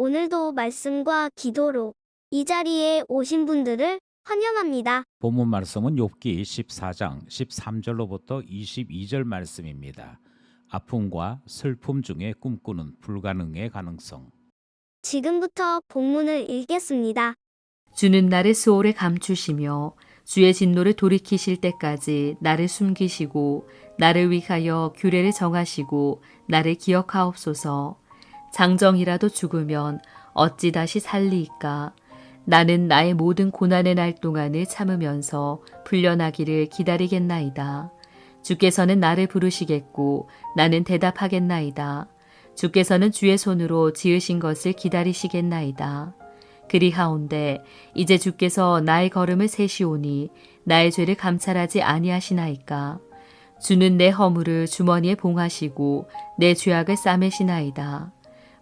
오늘도 말씀과 기도로 이 자리에 오신 분들을 환영합니다. 본문 말씀은 욥기 14장 13절로부터 22절 말씀입니다. 아픔과 슬픔 중에 꿈꾸는 불가능의 가능성. 지금부터 본문을 읽겠습니다. 주는 나를 수월에 감추시며 주의 진노를 돌이키실 때까지 나를 숨기시고 나를 위하여 규례를 정하시고 나를 기억하옵소서. 장정이라도 죽으면 어찌 다시 살리이까. 나는 나의 모든 고난의 날 동안을 참으면서 풀려나기를 기다리겠나이다. 주께서는 나를 부르시겠고 나는 대답하겠나이다. 주께서는 주의 손으로 지으신 것을 기다리시겠나이다. 그리하온데 이제 주께서 나의 걸음을 세시오니 나의 죄를 감찰하지 아니하시나이까. 주는 내 허물을 주머니에 봉하시고 내 죄악을 싸매시나이다.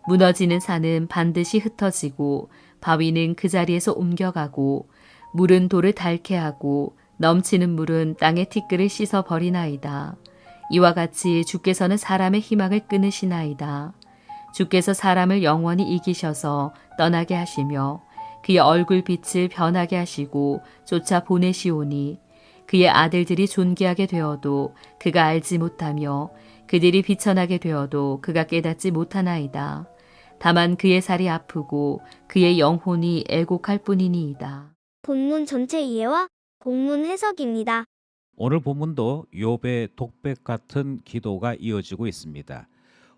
무너지는 산은 반드시 흩어지고 바위는 그 자리에서 옮겨가고 물은 돌을 닳게 하고 넘치는 물은 땅의 티끌을 씻어 버리나이다. 이와 같이 주께서는 사람의 희망을 끊으시나이다. 주께서 사람을 영원히 이기셔서 떠나게 하시며 그의 얼굴 빛을 변하게 하시고 쫓아 보내시오니 그의 아들들이 존귀하게 되어도 그가 알지 못하며 그들이 비천하게 되어도 그가 깨닫지 못하나이다. 다만 그의 살이 아프고 그의 영혼이 애곡할 뿐이니이다. 본문 전체 이해와 본문 해석입니다. 오늘 본문도 욥의 독백 같은 기도가 이어지고 있습니다.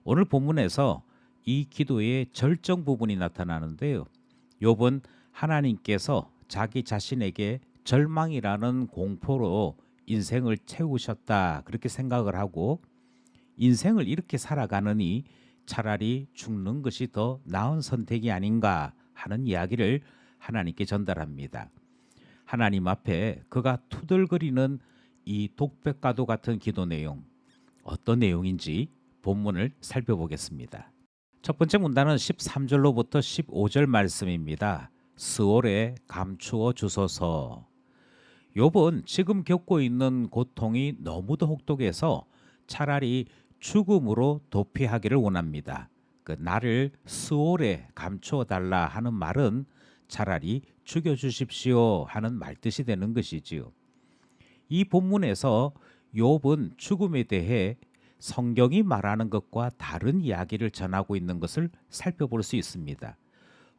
오늘 본문에서 이 기도의 절정 부분이 나타나는데요. 욥은 하나님께서 자기 자신에게 절망이라는 공포로 인생을 채우셨다 그렇게 생각을 하고 인생을 이렇게 살아가느니 차라리 죽는 것이 더 나은 선택이 아닌가 하는 이야기를 하나님께 전달합니다. 하나님 앞에 그가 투덜거리는 이 독백과도 같은 기도 내용, 어떤 내용인지 본문을 살펴보겠습니다. 첫 번째 문단은 13절로부터 15절 말씀입니다. 스올에 감추어 주소서. 욥은 지금 겪고 있는 고통이 너무도 혹독해서 차라리 죽음으로 도피하기를 원합니다. 나를 스올에 감추어 달라 하는 말은 차라리 죽여주십시오 하는 말뜻이 되는 것이지요. 이 본문에서 욥은 죽음에 대해 성경이 말하는 것과 다른 이야기를 전하고 있는 것을 살펴볼 수 있습니다.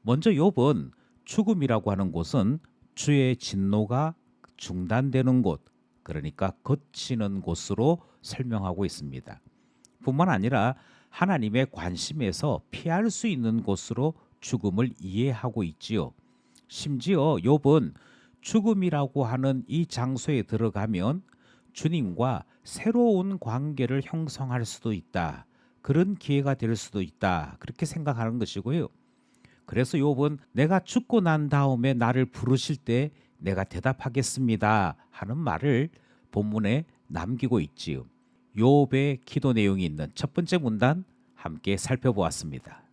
먼저 욥은 죽음이라고 하는 곳은 주의 진노가 중단되는 곳, 그러니까 거치는 곳으로 설명하고 있습니다. 뿐만 아니라 하나님의 관심에서 피할 수 있는 곳으로 죽음을 이해하고 있지요. 심지어 욥은 죽음이라고 하는 이 장소에 들어가면 주님과 새로운 관계를 형성할 수도 있다. 그런 기회가 될 수도 있다. 그렇게 생각하는 것이고요. 그래서 욥은 내가 죽고 난 다음에 나를 부르실 때 내가 대답하겠습니다 하는 말을 본문에 남기고 있지요. 욥의 기도 내용이 있는 첫 번째 문단 함께 살펴보았습니다.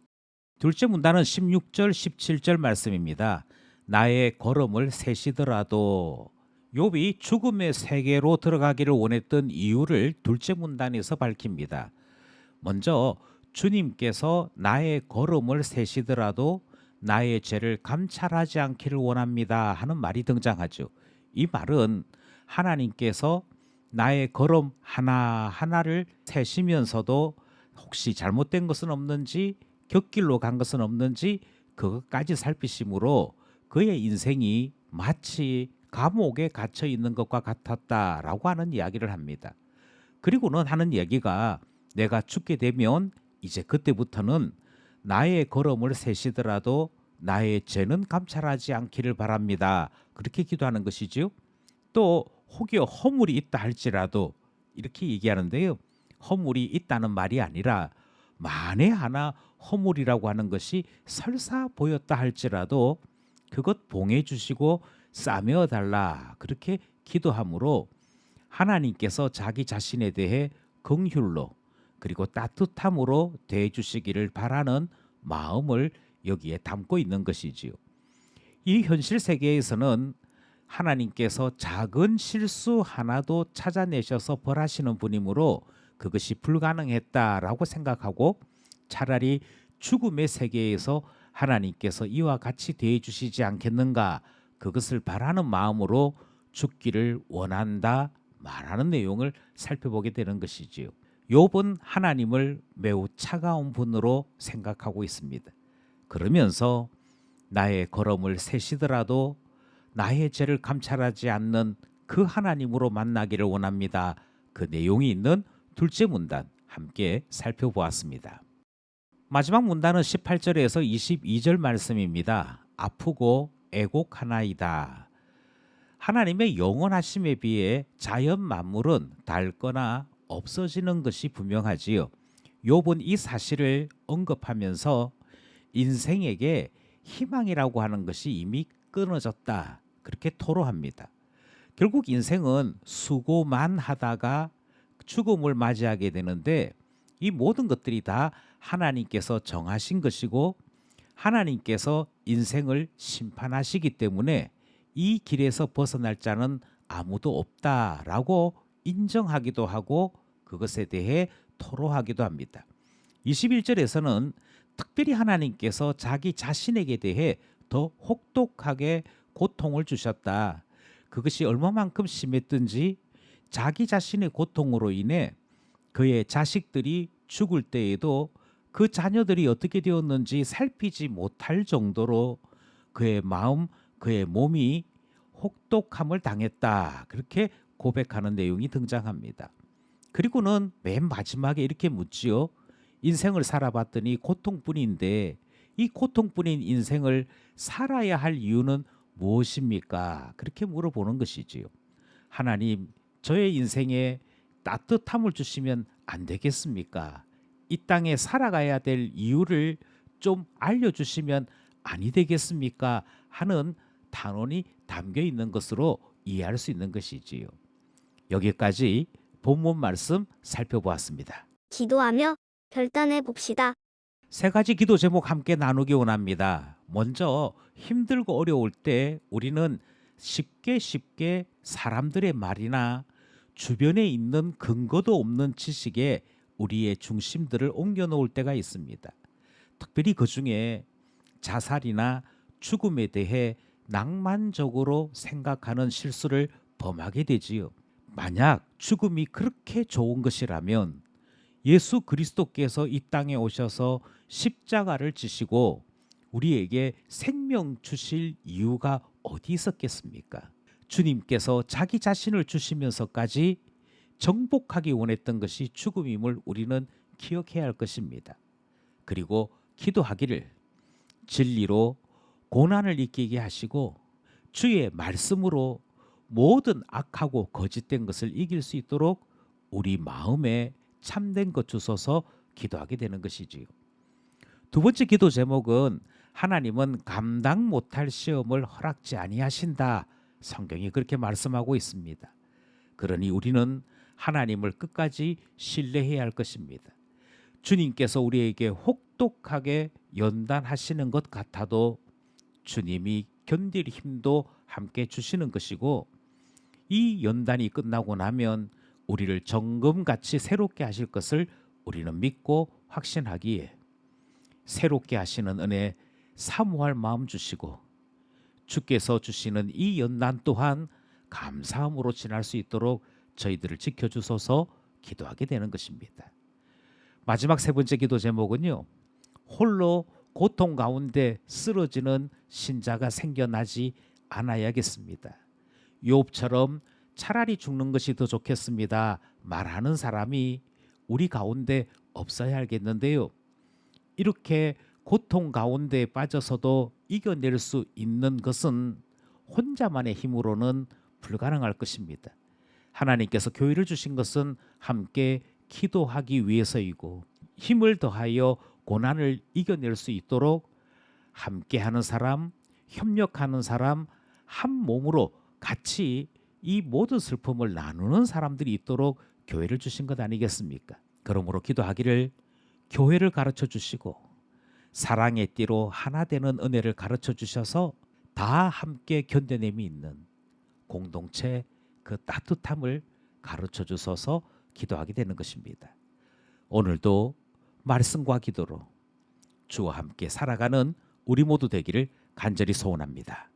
둘째 문단은 16절 17절 말씀입니다. 나의 걸음을 세시더라도. 욥이 죽음의 세계로 들어가기를 원했던 이유를 둘째 문단에서 밝힙니다. 먼저 주님께서 나의 걸음을 세시더라도 나의 죄를 감찰하지 않기를 원합니다 하는 말이 등장하죠. 이 말은 하나님께서 나의 걸음 하나하나를 세시면서도 혹시 잘못된 것은 없는지 곁길로 간 것은 없는지 그것까지 살피심으로 그의 인생이 마치 감옥에 갇혀 있는 것과 같았다라고 하는 이야기를 합니다. 그리고는 하는 이야기가 내가 죽게 되면 이제 그때부터는 나의 걸음을 세시더라도 나의 죄는 감찰하지 않기를 바랍니다. 그렇게 기도하는 것이지요. 또 혹여 허물이 있다 할지라도 이렇게 얘기하는데요. 허물이 있다는 말이 아니라 만에 하나 허물이라고 하는 것이 설사 보였다 할지라도 그것 봉해 주시고 싸매어 달라 그렇게 기도함으로 하나님께서 자기 자신에 대해 긍휼로 그리고 따뜻함으로 대해 주시기를 바라는 마음을 여기에 담고 있는 것이지요. 이 현실 세계에서는 하나님께서 작은 실수 하나도 찾아내셔서 벌하시는 분이므로 그것이 불가능했다라고 생각하고 차라리 죽음의 세계에서 하나님께서 이와 같이 대해 주시지 않겠는가, 그것을 바라는 마음으로 죽기를 원한다 말하는 내용을 살펴보게 되는 것이지요. 욥은 하나님을 매우 차가운 분으로 생각하고 있습니다. 그러면서 나의 걸음을 세시더라도 나의 죄를 감찰하지 않는 그 하나님으로 만나기를 원합니다. 그 내용이 있는 둘째 문단 함께 살펴보았습니다. 마지막 문단은 18절에서 22절 말씀입니다. 아프고 애곡하나이다. 하나님의 영원하심에 비해 자연 만물은 닳거나 없어지는 것이 분명하지요. 욥은 이 사실을 언급하면서 인생에게 희망이라고 하는 것이 이미 끊어졌다, 그렇게 토로합니다. 결국 인생은 수고만 하다가 죽음을 맞이하게 되는데, 이 모든 것들이 다 하나님께서 정하신 것이고 하나님께서 인생을 심판하시기 때문에 이 길에서 벗어날 자는 아무도 없다라고 인정하기도 하고 그것에 대해 토로하기도 합니다. 21절에서는 특별히 하나님께서 자기 자신에게 대해 더 혹독하게 고통을 주셨다. 그것이 얼마만큼 심했든지 자기 자신의 고통으로 인해 그의 자식들이 죽을 때에도 그 자녀들이 어떻게 되었는지 살피지 못할 정도로 그의 마음, 그의 몸이 혹독함을 당했다, 그렇게 고백하는 내용이 등장합니다. 그리고는 맨 마지막에 이렇게 묻지요. 인생을 살아봤더니 고통뿐인데 이 고통뿐인 인생을 살아야 할 이유는 무엇입니까? 그렇게 물어보는 것이지요. 하나님, 저의 인생에 따뜻함을 주시면 안 되겠습니까? 이 땅에 살아가야 될 이유를 좀 알려주시면 아니 되겠습니까? 하는 단언이 담겨 있는 것으로 이해할 수 있는 것이지요. 여기까지 본문 말씀 살펴보았습니다. 기도하며 결단해 봅시다. 세 가지 기도 제목 함께 나누기 원합니다. 먼저 힘들고 어려울 때 우리는 쉽게 사람들의 말이나 주변에 있는 근거도 없는 지식에 우리의 중심들을 옮겨 놓을 때가 있습니다. 특별히 그 중에 자살이나 죽음에 대해 낭만적으로 생각하는 실수를 범하게 되지요. 만약 죽음이 그렇게 좋은 것이라면 예수 그리스도께서 이 땅에 오셔서 십자가를 지시고 우리에게 생명 주실 이유가 어디 있었겠습니까? 주님께서 자기 자신을 주시면서까지 정복하기 원했던 것이 죽음임을 우리는 기억해야 할 것입니다. 그리고 기도하기를 진리로 고난을 이기게 하시고 주의 말씀으로 모든 악하고 거짓된 것을 이길 수 있도록 우리 마음에 참된 것 주소서 기도하게 되는 것이지요. 두 번째 기도 제목은 하나님은 감당 못할 시험을 허락지 아니하신다. 성경이 그렇게 말씀하고 있습니다. 그러니 우리는 하나님을 끝까지 신뢰해야 할 것입니다. 주님께서 우리에게 혹독하게 연단하시는 것 같아도 주님이 견딜 힘도 함께 주시는 것이고, 이 연단이 끝나고 나면 우리를 정금같이 새롭게 하실 것을 우리는 믿고 확신하기에 새롭게 하시는 은혜 사모할 마음 주시고 주께서 주시는 이 연단 또한 감사함으로 지날 수 있도록 저희들을 지켜주소서 기도하게 되는 것입니다. 마지막 세 번째 기도 제목은요, 홀로 고통 가운데 쓰러지는 신자가 생겨나지 않아야겠습니다. 욥처럼 차라리 죽는 것이 더 좋겠습니다 말하는 사람이 우리 가운데 없어야 알겠는데요. 이렇게 고통 가운데 빠져서도 이겨낼 수 있는 것은 혼자만의 힘으로는 불가능할 것입니다. 하나님께서 교회를 주신 것은 함께 기도하기 위해서이고, 힘을 더하여 고난을 이겨낼 수 있도록 함께하는 사람, 협력하는 사람, 한 몸으로 같이 이 모든 슬픔을 나누는 사람들이 있도록 교회를 주신 것 아니겠습니까? 그러므로 기도하기를 교회를 가르쳐 주시고 사랑의 띠로 하나 되는 은혜를 가르쳐 주셔서 다 함께 견뎌냄이 있는 공동체, 그 따뜻함을 가르쳐 주셔서 기도하게 되는 것입니다. 오늘도 말씀과 기도로 주와 함께 살아가는 우리 모두 되기를 간절히 소원합니다.